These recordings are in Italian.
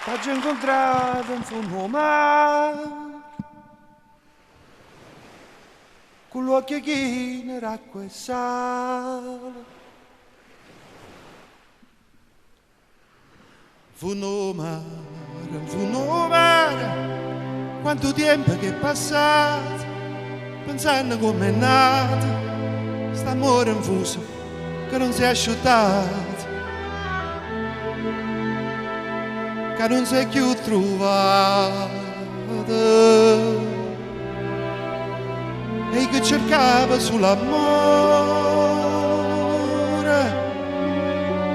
T'ho incontrato in fondo al mare, con l'occhio chino era acqua e sale. Fondo al mare, quanto tempo che è passato, pensando come è nato, st'amore infuso che non si è asciuttato. Che non si è più trovato e che cercava sull'amore,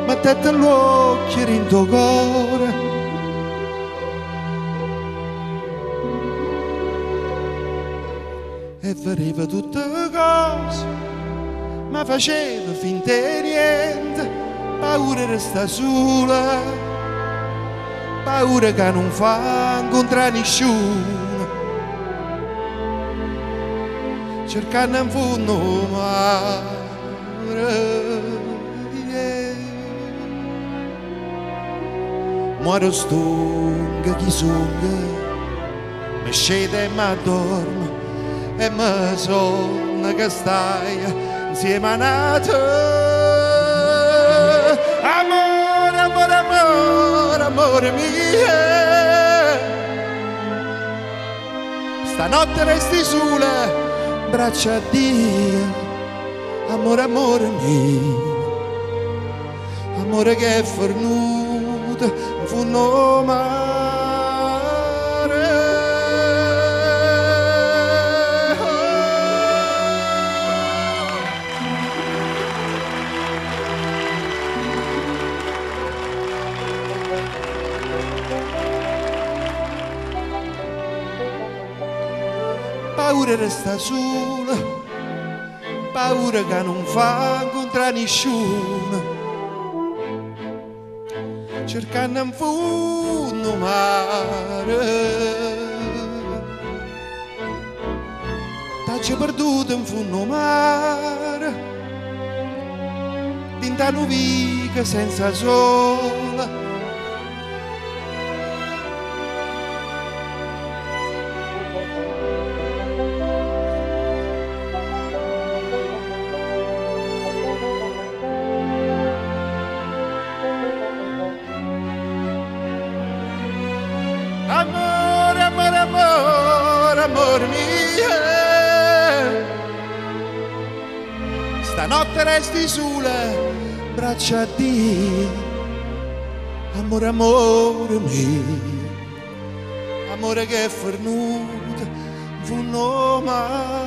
mettete l'occhio in tuo cuore. E vedeva tutte le cose, ma faceva finta di niente, paura di restare sola, paura che non fa incontrare nessuno, cercando in fondo mare. Muore stonga chi songa, mi scende e mi addormo e mi sogna che stai insieme a nato. Amore, amore, amore, amore mio, stanotte resti sola, braccia a Dio. Amore, amore mio, amore che è fornuto in fondo al mare. Paura resta sola, paura che non fa incontrare nessuno, cercando in fondo mare. T'ho perduto in fondo mare, dinta nubica senza sola. Amore, amore, amore, amore mio, stanotte resti sola, braccia a Dio. Amore, amore mio, amore che è fornuto in fondo al mare.